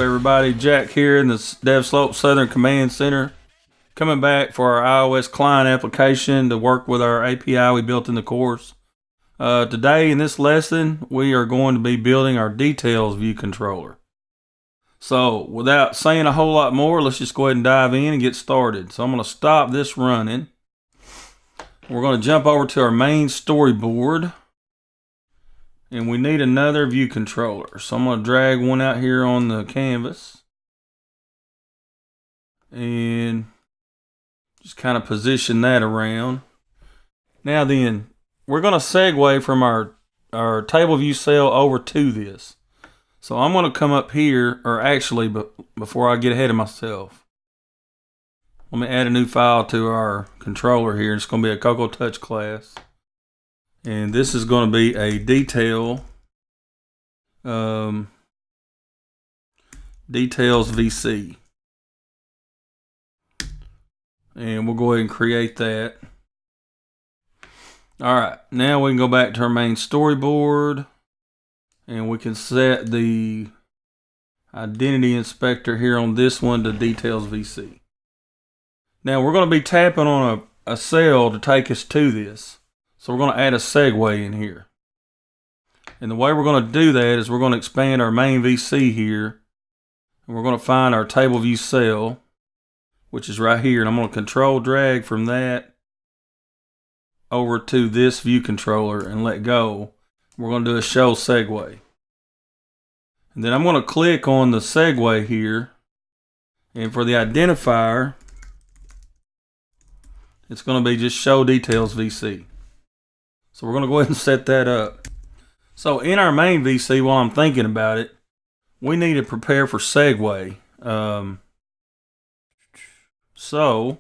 everybody? Jack here in the DevSlope Southern Command Center, coming back for our iOS client application to work with our API we built in the course. Today in this lesson, we are going to be building our details view controller. So without saying a whole lot more, let's just go ahead and dive in and get started. So I'm going to stop this running. We're going to jump over to our main storyboard. And we need another view controller. So I'm going to drag one out here on the canvas. And just kind of position that around. Now then, we're going to segue from our table view cell over to this. So I'm going to come up here, or actually, before I get ahead of myself, let me add a new file to our controller here. It's going to be a Cocoa Touch class. And this is going to be a details VC. And we'll go ahead and create that. All right, now we can go back to our main storyboard and we can set the identity inspector here on this one to details VC. Now we're going to be tapping on a cell to take us to this. So we're going to add a segue in here. And the way we're going to do that is we're going to expand our main VC here. And we're going to find our table view cell, which is right here. And I'm going to control drag from that over to this view controller and let go. We're going to do a show segue. And then I'm going to click on the segue here. And for the identifier, it's going to be just show details VC. So we're going to go ahead and set that up. So in our main VC, while I'm thinking about it, we need to prepare for segue. So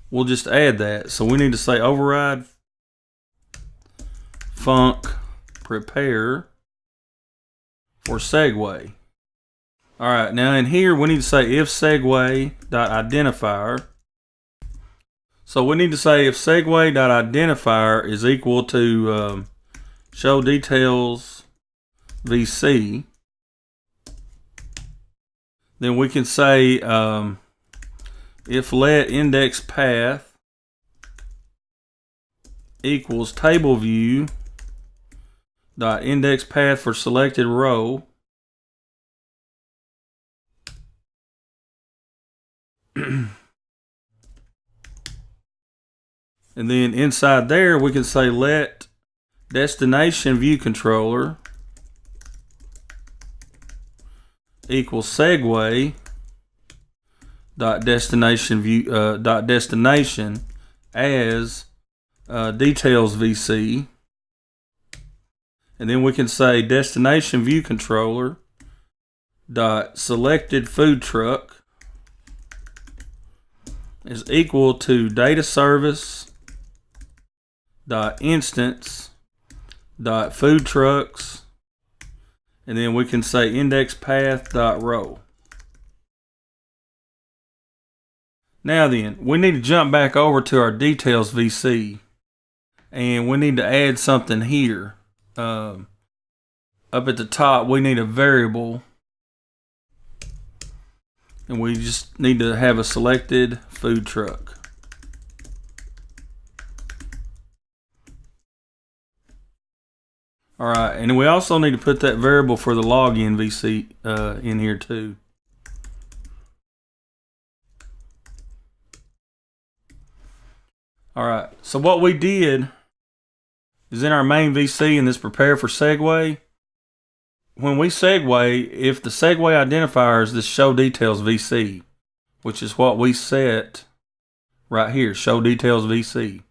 we'll just add that. So we need to say override func prepare for segue. All right, now in here we need to say if segue.identifier. So we need to say if segue.identifier is equal to show details VC, then we can say if let index path equals table view dot index path for selected row and then inside there, we can say let destination view controller equals segue dot destination view dot destination as details VC, and then we can say destination view controller dot selected food truck is equal to data service dot instance dot food trucks, and then we can say index path dot row. Now then, we need to jump back over to our details VC, and we need to add something here. Up at the top, we need a variable, and we just need to have a selected food truck. All right, and we also need to put that variable for the login VC in here too. All right, so what we did is in our main VC in this prepare for segue, when we segue, if the segue identifier is this show details VC, which is what we set right here, show details VC.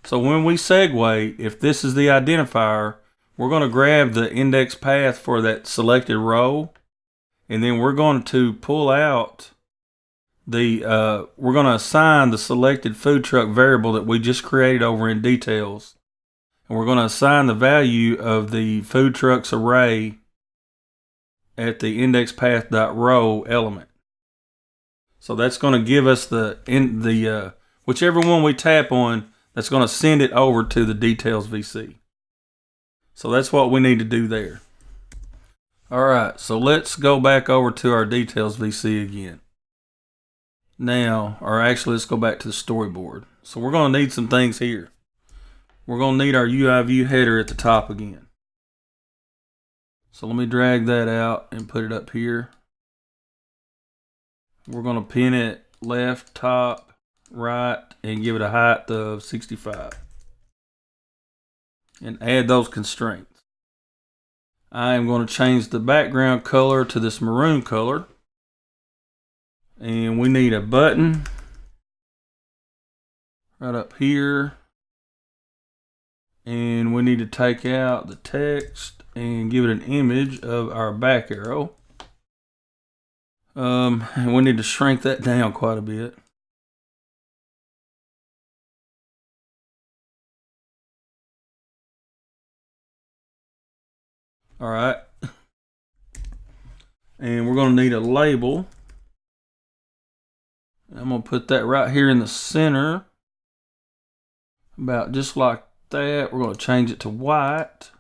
So when we segue, if this is the identifier, we're going to grab the index path for that selected row, and then we're going to pull out the, we're going to assign the selected food truck variable that we just created over in details. And we're going to assign the value of the food trucks array at the index path.row element. So that's going to give us whichever one we tap on, that's going to send it over to the details VC. So that's what we need to do there. Alright, so let's go back over to our details VC again. Now, or actually let's go back to the storyboard. So we're going to need some things here. We're going to need our UI view header at the top again. So let me drag that out and put it up here. We're going to pin it left, top, right, and give it a height of 65. And add those constraints. I am going to change the background color to this maroon color. And we need a button right up here. And we need to take out the text and give it an image of our back arrow. And we need to shrink that down quite a bit. All right. And we're going to need a label. I'm going to put that right here in the center. About just like that. We're going to change it to white.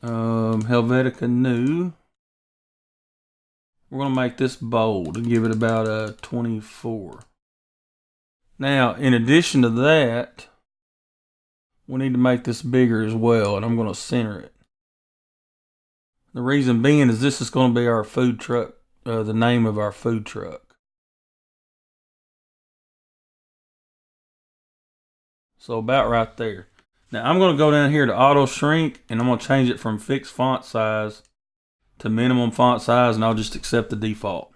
Helvetica New. We're going to make this bold and give it about a 24. Now, in addition to that, we need to make this bigger as well, and I'm going to center it. The reason being is this is going to be our food truck, the name of our food truck. So about right there. Now I'm going to go down here to auto shrink, and I'm going to change it from fixed font size to minimum font size, and I'll just accept the default.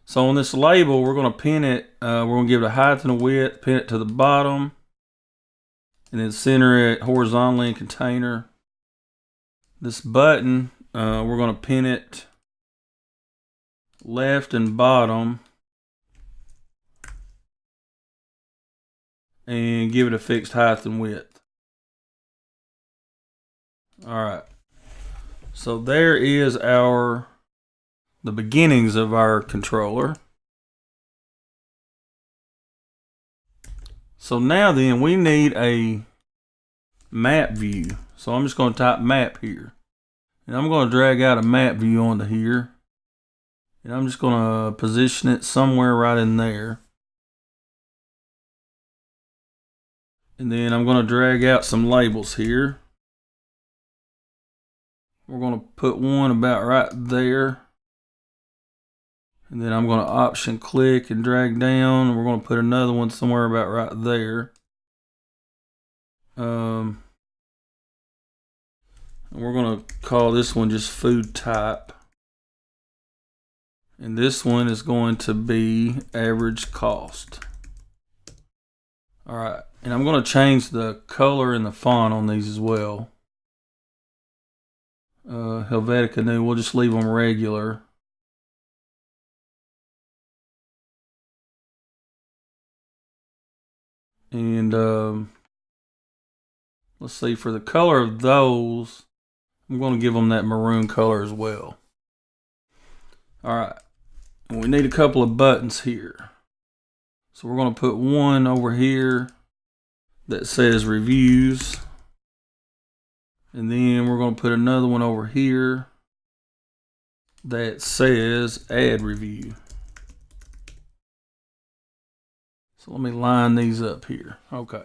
So on this label, we're going to pin it, we're going to give it a height and a width, pin it to the bottom, and then center it horizontally in container. This button, we're going to pin it left and bottom and give it a fixed height and width. All right. So there is the beginnings of our controller. So now then we need a map view. So I'm just going to type map here. And I'm going to drag out a map view onto here. And I'm just going to position it somewhere right in there. And then I'm going to drag out some labels here. We're going to put one about right there. And then I'm going to option click and drag down. We're going to put another one somewhere about right there. We're going to call this one just food type. And this one is going to be average cost. All right. And I'm going to change the color and the font on these as well. Helvetica New, we'll just leave them regular. And let's see, for the color of those, I'm going to give them that maroon color as well. All right. And we need a couple of buttons here. So we're going to put one over here that says reviews. And then we're going to put another one over here that says add review. So let me line these up here. Okay.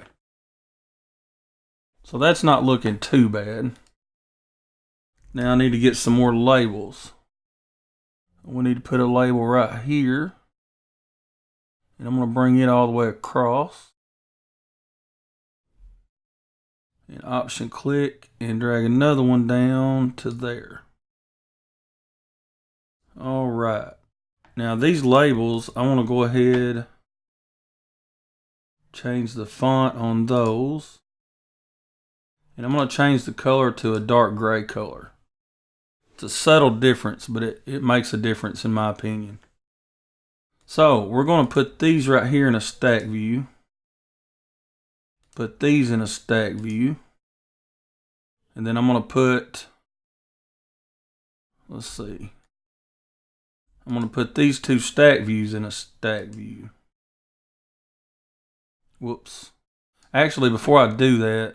So that's not looking too bad. Now I need to get some more labels. We need to put a label right here. And I'm going to bring it all the way across. And option click and drag another one down to there. All right. Now these labels, I want to go ahead, change the font on those. And I'm going to change the color to a dark gray color. It's a subtle difference, but it makes a difference in my opinion. So we're going to put these right here in a stack view. Put these in a stack view. And then I'm going to put, let's see. I'm going to put these two stack views in a stack view. Whoops. Actually, before I do that,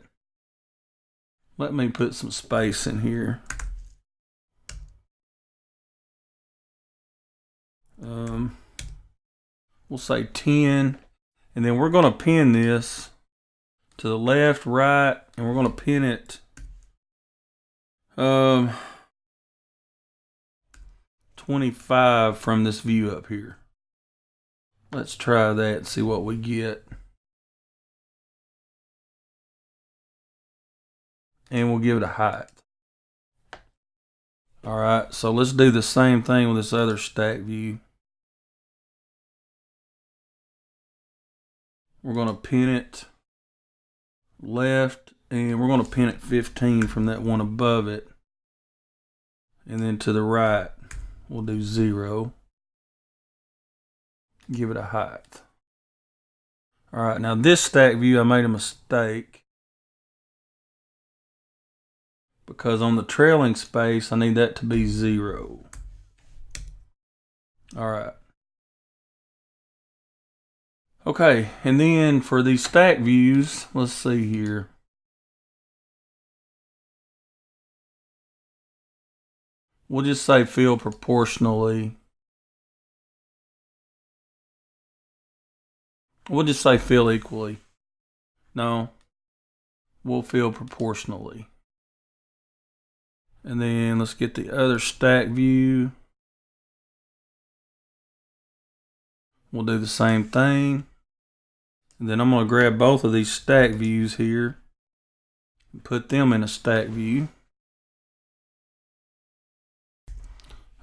let me put some space in here. We'll say 10, and then we're going to pin this to the left, right, and we're going to pin it 25 from this view up here. Let's try that and see what we get. And we'll give it a height. Alright, so let's do the same thing with this other stack view. We're going to pin it left, and we're going to pin it 15 from that one above it. And then to the right, we'll do 0. Give it a height. Alright, now this stack view I made a mistake, because on the trailing space I need that to be 0. Alright. Okay, and then for these stack views, let's see here. We'll just say fill proportionally. We'll just say fill equally. No, we'll fill proportionally. And then let's get the other stack view. We'll do the same thing. And then I'm going to grab both of these stack views here and put them in a stack view.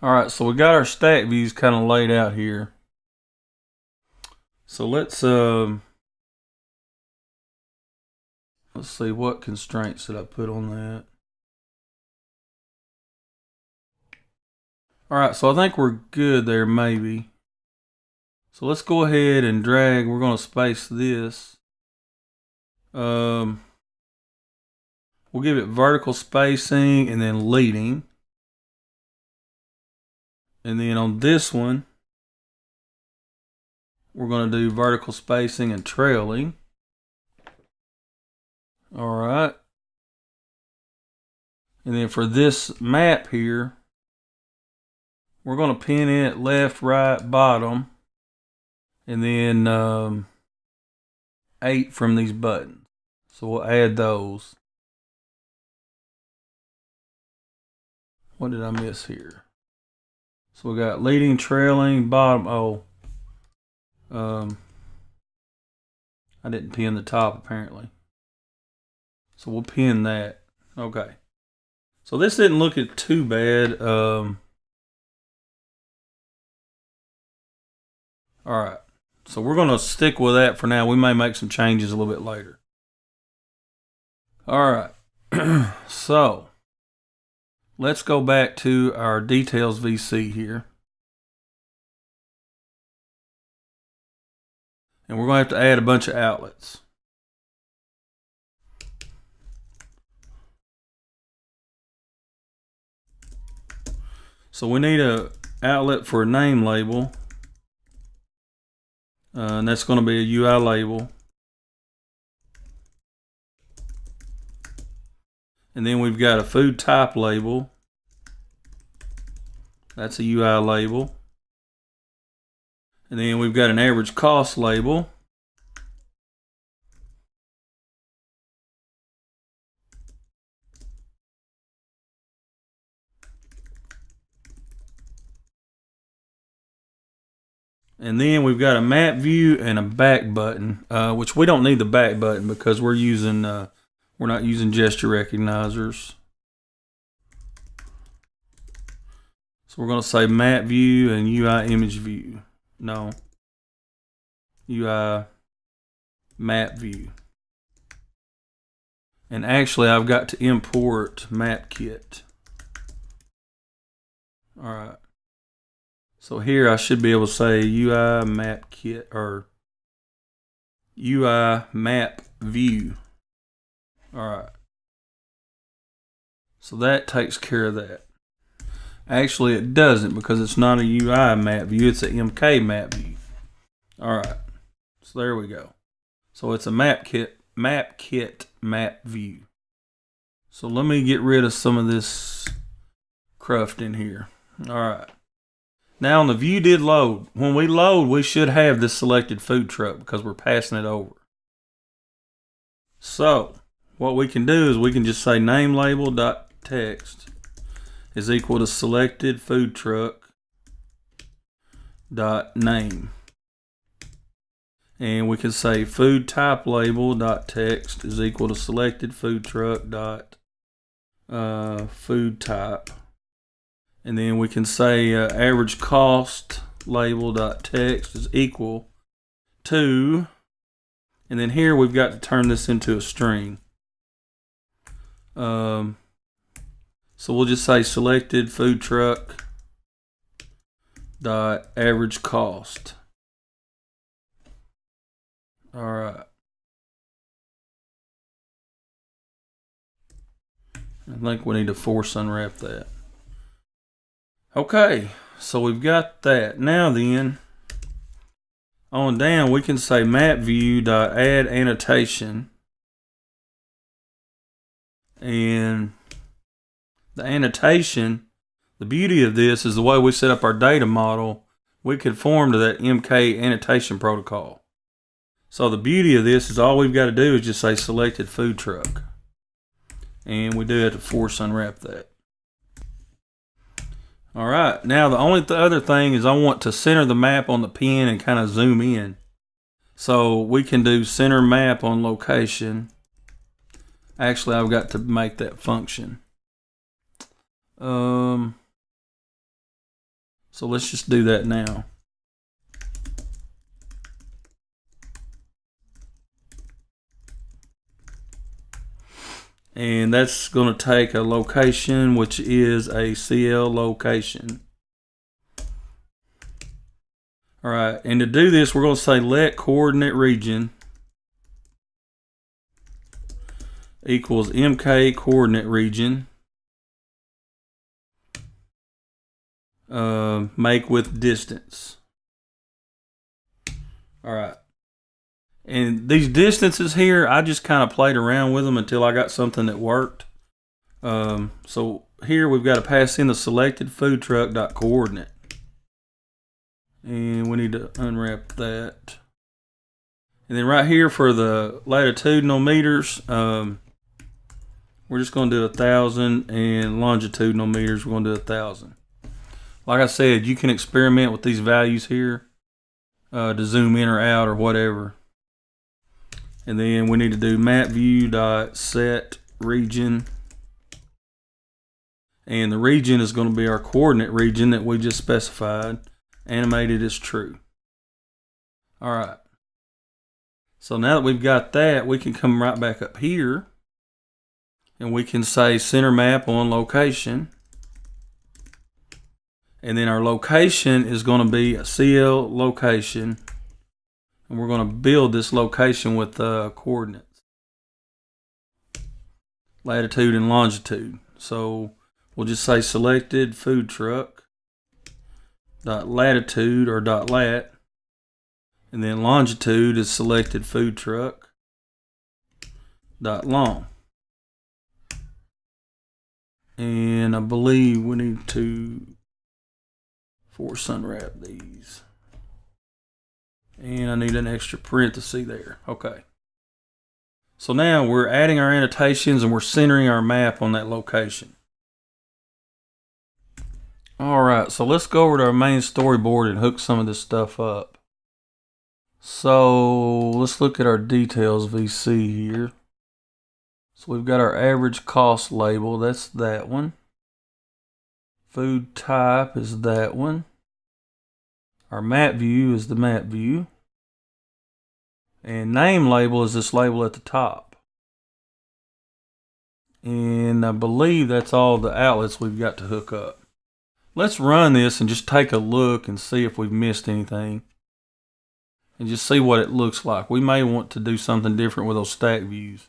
Alright, so we got our stack views kind of laid out here. So let's see, what constraints did I put on that? Alright, so I think we're good there, maybe. So let's go ahead and drag. We're going to space this. We'll give it vertical spacing and then leading. And then on this one, we're going to do vertical spacing and trailing. Alright. And then for this map here, we're going to pin it left, right, bottom. And then 8 from these buttons. So we'll add those. What did I miss here? So we got leading, trailing, bottom. I didn't pin the top apparently. So we'll pin that. Okay. So this didn't look too bad. Alright. So we're going to stick with that for now. We may make some changes a little bit later. Alright. So let's go back to our details VC here. And we're going to have to add a bunch of outlets. So we need an outlet for a name label. And that's going to be a UI label. And then we've got a food type label. That's a UI label. And then we've got an average cost label. And then we've got a map view and a back button, which we don't need the back button because we're not using gesture recognizers. So we're going to say map view and UI image view. No. UI map view. And actually I've got to import map kit. Alright. So here I should be able to say UI map kit or UI map view. Alright. So that takes care of that. Actually it doesn't because it's not a UI map view, it's an MK map view. Alright. So there we go. So it's a map kit map view. So let me get rid of some of this cruft in here. Alright. Now on the view did load. When we load, we should have this selected food truck because we're passing it over. So what we can do is we can just say name label dot text is equal to selected food truck dot name. And we can say food type label dot text is equal to selected food truck dot food type. And then we can say average cost label dot text is equal to, and then here we've got to turn this into a string. So we'll just say selected food truck dot average cost. All right. I think we need to force unwrap that. Okay, so we've got that. Now then, on down we can say map view dot add annotation, and the annotation, the beauty of this is the way we set up our data model, we conform to that MK annotation protocol. So the beauty of this is all we've got to do is just say selected food truck, and we do have to force unwrap that. All right, now the only other thing is I want to center the map on the pen and kind of zoom in. So we can do center map on location. Actually, I've got to make that function. So let's just do that now. And that's going to take a location, which is a CL location. All right, and to do this, we're going to say let coordinate region equals MK coordinate region make with distance. All right. And these distances here, I just kind of played around with them until I got something that worked. So here we've got to pass in the selected food truck dot coordinate. And we need to unwrap that. And then right here for the latitudinal meters, we're just going to do 1,000, and longitudinal meters, we're going to do 1,000. Like I said, you can experiment with these values here to zoom in or out or whatever. And then we need to do map view dot set region, and the region is going to be our coordinate region that we just specified. Animated is true. All right. So now that we've got that, we can come right back up here, and we can say center map on location. And then our location is going to be a CL location. And we're going to build this location with coordinates, latitude and longitude. So we'll just say selected food truck dot latitude or dot lat, and then longitude is selected food truck dot long. And I believe we need to force unwrap these. And I need an extra parenthesis there. Okay. So now we're adding our annotations and we're centering our map on that location. Alright, so let's go over to our main storyboard and hook some of this stuff up. So let's look at our details VC here. So we've got our average cost label, that's that one. Food type is that one. Our map view is the map view. And name label is this label at the top. And I believe that's all the outlets we've got to hook up. Let's run this and just take a look and see if we've missed anything. And just see what it looks like. We may want to do something different with those stack views.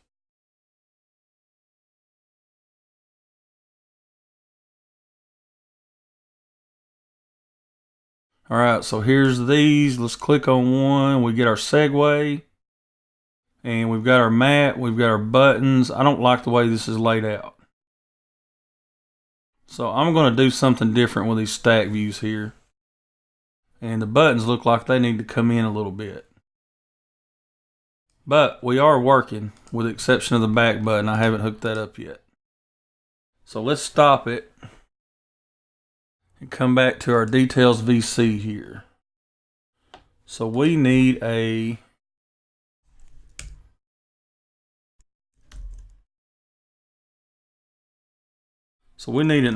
All right, so here's these. Let's click on one. We get our segue, and we've got our map. We've got our buttons. I don't like the way this is laid out. So I'm going to do something different with these stack views here. And the buttons look like they need to come in a little bit. But we are working, with the exception of the back button. I haven't hooked that up yet. So let's stop it and come back to our details VC here. So we need an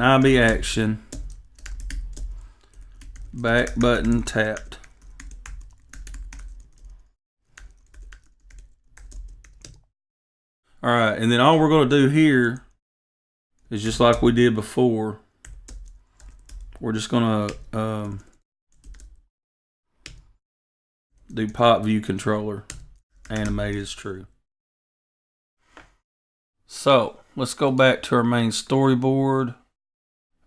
IB action back button tapped. All right, and then all we're going to do here is just like we did before. We're just going to do pop view controller animated as true. So let's go back to our main storyboard.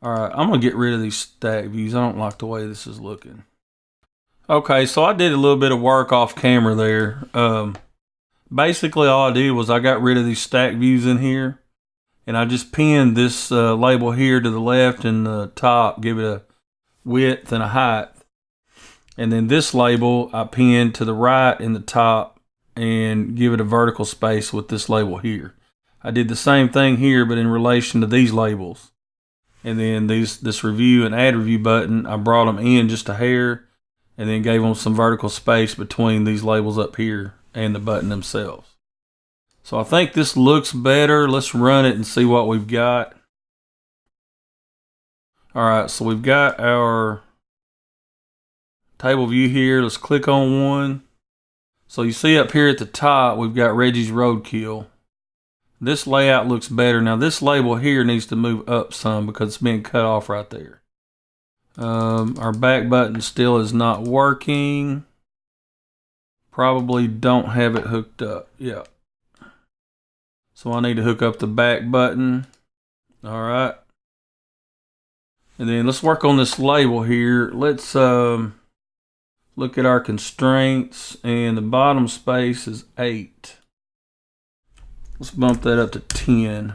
All right, I'm going to get rid of these stack views. I don't like the way this is looking. Okay, so I did a little bit of work off camera there. Basically, all I did was I got rid of these stack views in here, and I just pinned this label here to the left and the top, give it a width and a height. And then this label I pinned to the right in the top and give it a vertical space with this label here. I did the same thing here, but in relation to these labels. And then this review and add review button, I brought them in just a hair and then gave them some vertical space between these labels up here and the button themselves. So I think this looks better. Let's run it and see what we've got. All right, so we've got our table view here. Let's click on one. So you see up here at the top, we've got Reggie's Roadkill. This layout looks better. Now this label here needs to move up some because it's being cut off right there. Our back button still is not working. Probably don't have it hooked up. Yeah. So I need to hook up the back button. All right. And then let's work on this label here. Let's look at our constraints, and the bottom space is 8. Let's bump that up to 10.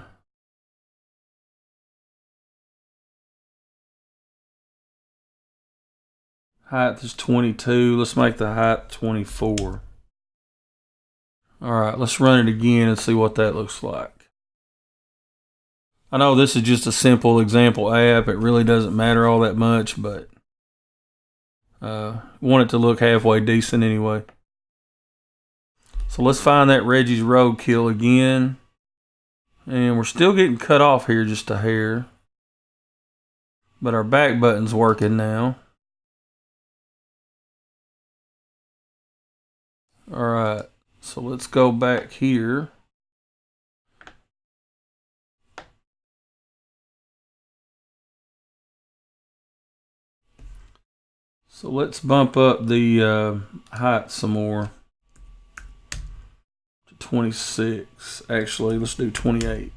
Height is 22. Let's make the height 24. All right, let's run it again and see what that looks like. I know this is just a simple example app. It really doesn't matter all that much, but want it to look halfway decent anyway. So let's find that Reggie's Roadkill again. And we're still getting cut off here just a hair. But our back button's working now. All right, so let's go back here. So let's bump up the height some more to 26. Actually, let's do 28.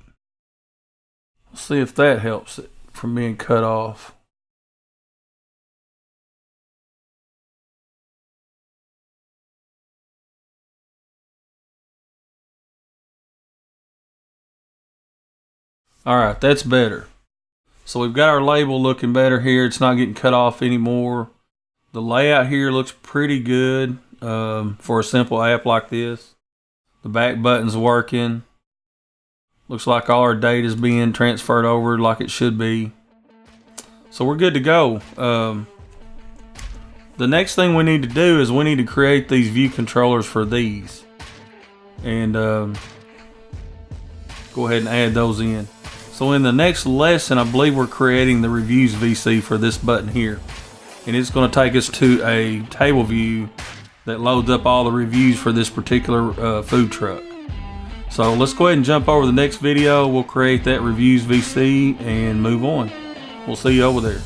Let's see if that helps it from being cut off. All right, that's better. So we've got our label looking better here. It's not getting cut off anymore. The layout here looks pretty good for a simple app like this. The back button's working. Looks like all our data is being transferred over like it should be. So we're good to go. The next thing we need to do is we need to create these view controllers for these. And go ahead and add those in. So in the next lesson, I believe we're creating the reviews VC for this button here. And it's going to take us to a table view that loads up all the reviews for this particular food truck. So let's go ahead and jump over to the next video. We'll create that reviews VC and move on. We'll see you over there.